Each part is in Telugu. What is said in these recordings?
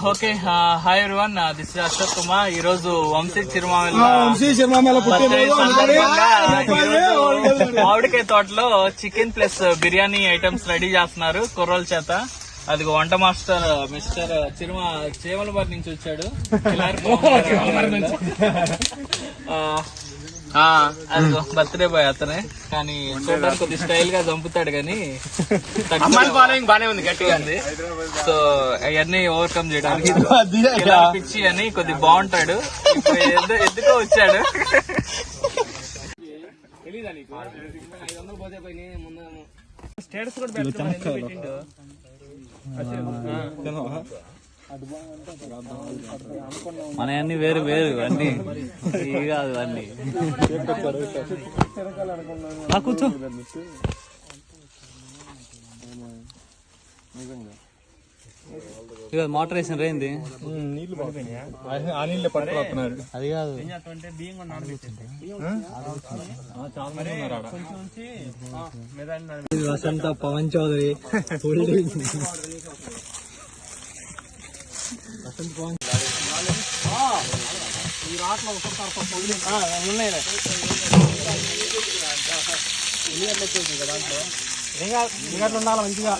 Okay, hi everyone, this is Ashok Kumar. ఈ రోజు వంశీ చిరుమామిల మామిడికాయ తోటలో chicken plus biryani items ready చేస్తున్నారు కుర్రోల చేత. అది వంట మాస్టర్ మిస్టర్ చేమలబారి నుంచి వచ్చాడు. బర్త్డే బాయ్ అతనే, కానీ చూడడానికి కొద్ది స్టైల్ గా చంపుతాడు కానీ ఫాలోయింగ్ బానే ఉంది, గట్టిగా ఉంది. సో అవన్నీ ఓవర్కమ్ చేయడానికి పిచ్చి అని కొద్ది బాగుంటాడు. ఇప్పుడు ఎందుకో వచ్చాడు. స్టేటస్ కూడా పెట్టిండు. మన అన్ని వేరు వేరు అన్ని కాదు అన్ని. కూర్చో. ఇక మోటార్ వేసిన రేంది నీళ్లు పట్టుకున్నారు. అది కాదు, వసంత పవన్ చౌదరి ఈ రాట్లో దాంట్లో ఉండాలి మంచిగా.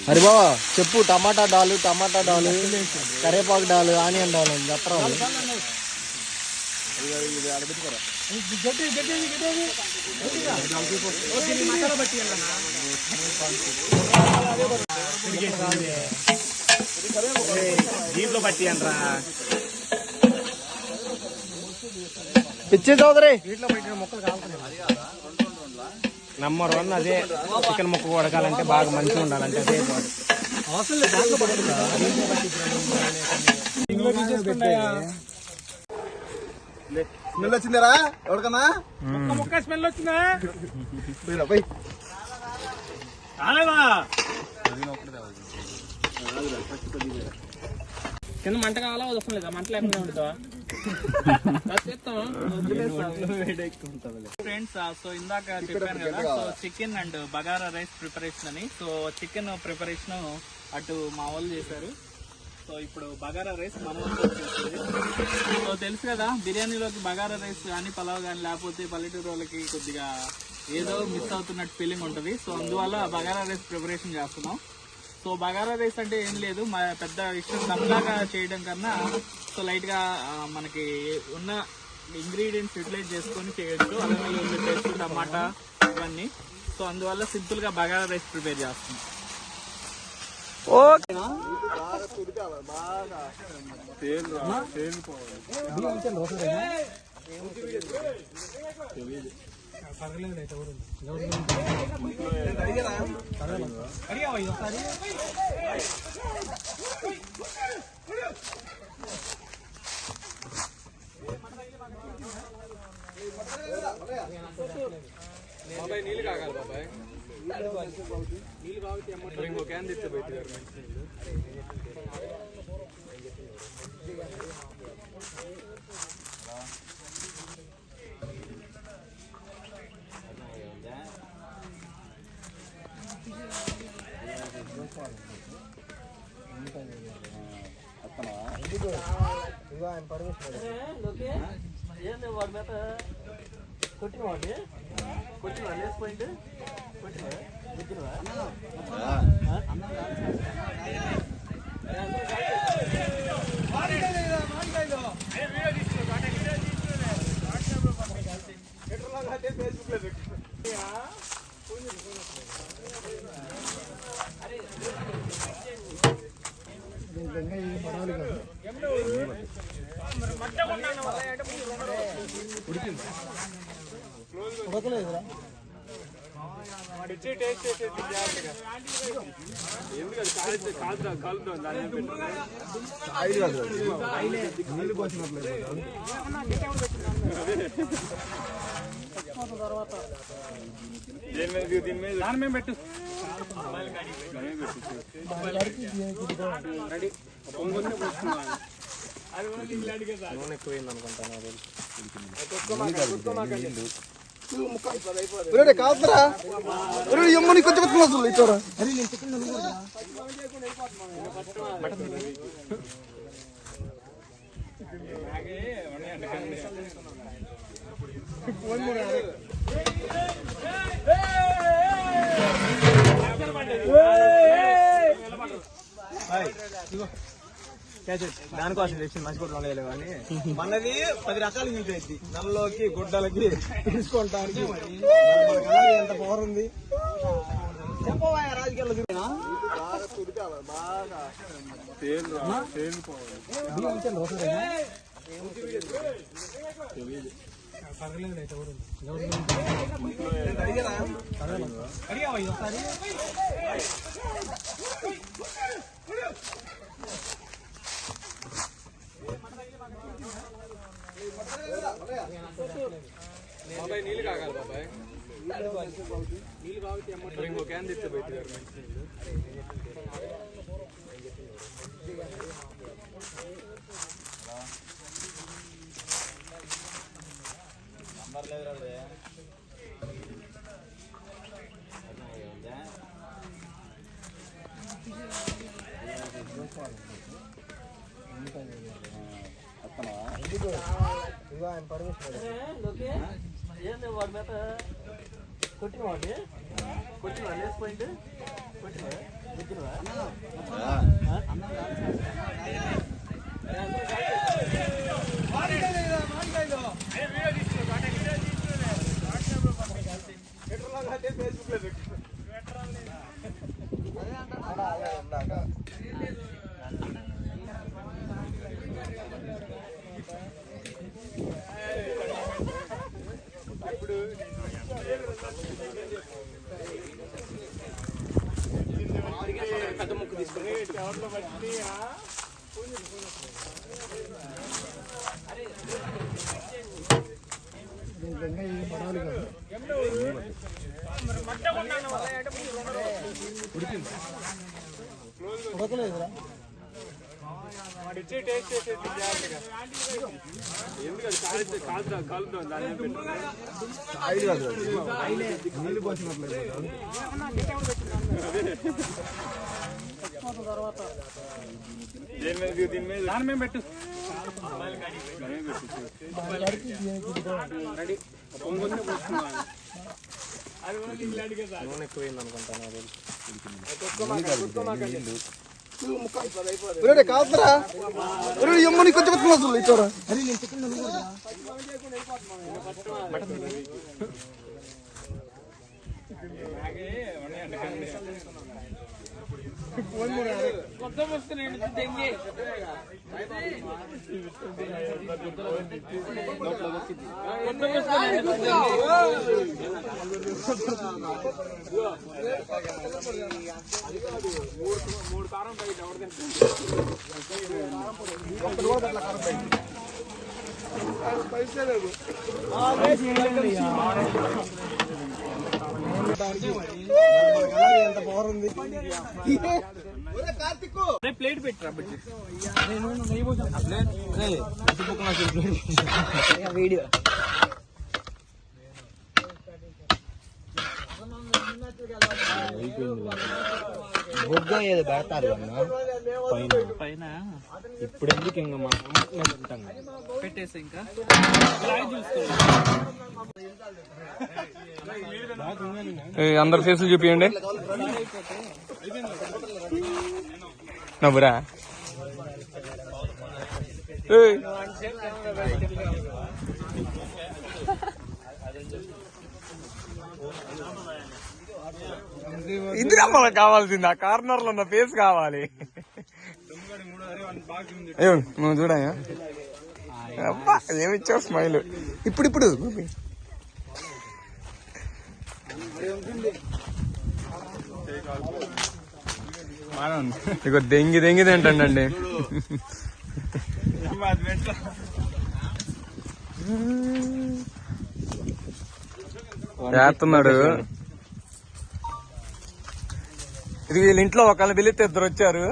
అరే బాబా చెప్పు, టమాటా డాలు కరేపాకు డాలు ఆనియన్ డాలు చెప్పరా. దీంట్లో పట్టి అంటారా పిచ్చి చౌదరి. వీటిలో పెట్టిన మొక్కలు కాలుతున్నాయి. నంబర్ 1 అదే. చికెన్ ముక్క ఉడకాలంటే బాగా మంచిగా ఉండాలంటే అదే స్మెల్ వచ్చిందరా ఎవరికన్నా? ముక్క స్మెల్ వచ్చిందా? కింద మంట కావాలా అవసరం లేదా? మంట లేకుండా ఉంటుందా? ఫ్రెండ్స్, సో ఇందాక చెప్పాను కదా, so chicken and bagara rice preparation అని. సో చికెన్ ప్రిపరేషన్ అటు మా వాళ్ళు చేశారు. సో ఇప్పుడు బగారా రైస్ మన వాళ్ళు చేస్తుంది. సో తెలుసు కదా, బిర్యానీలోకి బగారా రైస్ కానీ పలావ్ కానీ లేకపోతే పల్లెటూరు వాళ్ళకి కొద్దిగా ఏదో మిస్ అవుతున్నట్టు ఫీలింగ్ ఉంటుంది. సో అందువల్ల బగారా రైస్ ప్రిపరేషన్ చేస్తున్నాం. సో బగారా రైస్ అంటే ఏం లేదు, మా పెద్ద విషయం దమ్లాగా చేయడం కన్నా సో లైట్ గా మనకి ఉన్న ఇంగ్రీడియంట్స్ యూటిలైజ్ చేసుకొని చేయొచ్చు. అల్లం పేస్ట్, టమాటా ఇవన్నీ. సో అందువల్ల సింపుల్ గా బగారా రైస్ ప్రిపేర్ చేస్తున్నాం. బాబాయ్ నీళ్ళు కాగాలి బాబాయ్, నీళ్ళు కావాలి. ఇంకో క్యాన్ తెస్తే బయట కొట్టిన లేసిపోయింది. దాని మేము పెట్టు. నూనె ఎక్కువైంది అనుకుంటాను. కాదురా ఎమ్మని కొంచెం అసలు ఇచ్చారా దానికోసం తెచ్చింది మంచి కూడా లేదు కానీ మనది 10 రకాలు యూజ్ అయింది నల్లలోకి గుడ్డలకి తీసుకుంటానికి ఎంత పవర్ ఉంది చెప్పవా రాజకీయాల్లో బాబాయ్ నీళ్ళు కాగాలి బాబాయ్ నీళ్ళు కావచ్చు ఇంకో క్యాన్ తెస్తే బయట నీళ్ళు పోసినట్లేదు దాని మేము పెట్టు నూనె ఎక్కువైంది అనుకుంటాను కాదురా ఎమ్మని కొంచెం అసలు ఇచ్చారా మూడు కారం పైసే లేదు ఎంత పవర్ ఉంది ప్లేట్ పెట్టరా వీడియో బొగ్గ ఏదో పెడతారు పైన ఇప్పుడు ఎందుకు ఇంకా మనం ఉంటాం పెట్టేసి ఇంకా అందరు ఫేసులు చూపియండి నవ్వురా ఇదిగా మనకు కావాల్సింది ఆ కార్నర్ లో ఉన్న ఫేస్ కావాలి నువ్వు చూడయా అబ్బా ఏమిచ్చావు స్మైల్ ఇప్పుడు ఇక దెంగి తింటండి చేస్తున్నాడు ఇది వీళ్ళ ఇంట్లో ఒకళ్ళని పిలిస్తే 2 వచ్చారు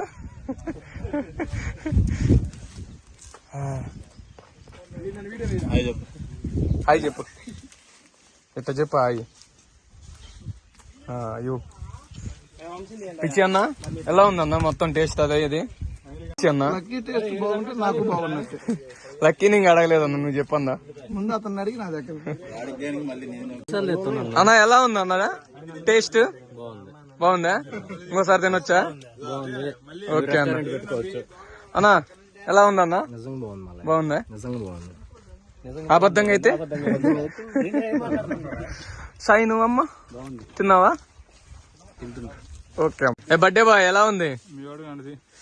హాయ్ చెప్పు ఇట్లా చెప్పు ఆగి అయ్యో పిచ్చి అన్న ఎలా ఉందన్న మొత్తం టేస్ట్ అదే ఇది పిచ్చి అన్న బాగుంటే నాకు బాగున్నట్టు. లక్కీ నీకు అడగలేదన్న నువ్వు చెప్పన్నా ముందు అతను అడిగి నా దగ్గర అన్న ఎలా ఉంది అన్న టేస్ట్ బాగుందా ఇంకోసారి తినొచ్చా ఓకే అన్న అన్న ఎలా ఉందన్న బాగుందా అబద్ధంగా అయితే సాయి నువ్వమ్మా తిన్నావా ఓకే బర్త్డే బాయ్ ఎలా ఉంది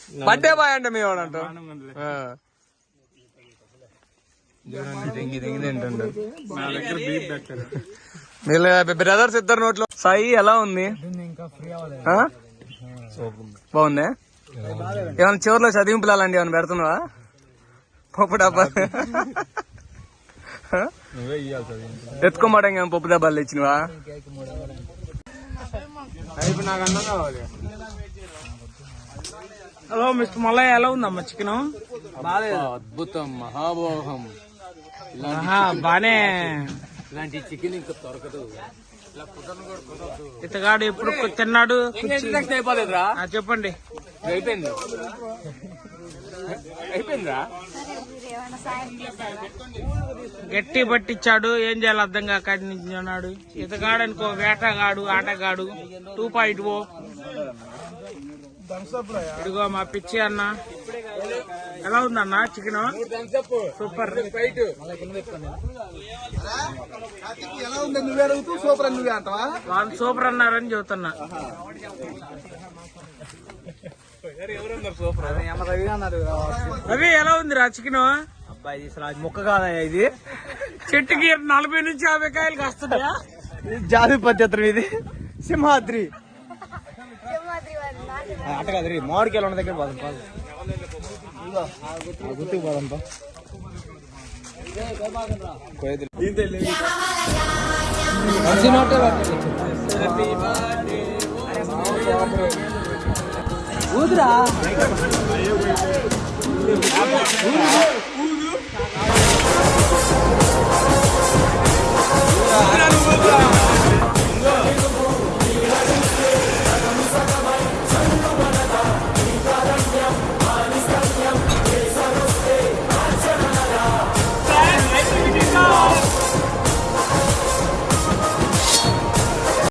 బర్త్డే బాయ్ అంటే మీ వాడు అంటూ బ్రదర్స్ ఇద్దరు నోట్లో. సాయి ఎలా ఉంది బాగుందా ఏమైనా చివరిలో చదివింపులు అలాంటి ఏమైనా పెడుతున్నావా పప్పు డబ్బా ఎత్తుకోమాటంగా పప్పు డబ్బాలు ఇచ్చినవా హలో మిస్టర్ మల్లయ్య ఎలా ఉందమ్మా చికెన్ అద్భుతం మహాభోగం బానే ఇలాంటి చికెన్ ఇంకా దొరకదు ఇతగాడు ఎప్పుడు తిన్నాడు అయిపోలేదురా చెప్పండి అయిపోయింది అయిపోయిందిరా గట్టి పట్టించాడు ఏం చేయాలి అర్థం కాక అన్నాడు ఇతగాడు అనుకో వేటగాడు ఆటగాడు 2.0 ఇదిగో మా పిచ్చి అన్న ఎలా ఉందన్న చికెన్ సూపర్ ఎలా ఉంది నువ్వే అడుగుతూ సూపర్ అని నువ్వే అంటావా? వాళ్ళు సూపర్ అన్నారని చెబుతున్నా రవి ఎలా ఉందిరా చికెన్ అబ్బాయి మొక్క కాదా ఇది? చెట్టుకి 40 నుంచి 50 కాయలు కాస్తున్నాయా జాతి పద్ధతి ఇది సింహాద్రి అట్ట కాదు మామిడికాయలు ఉన్న దగ్గర పోదాం గుర్తుకు పోదాం ఊదురా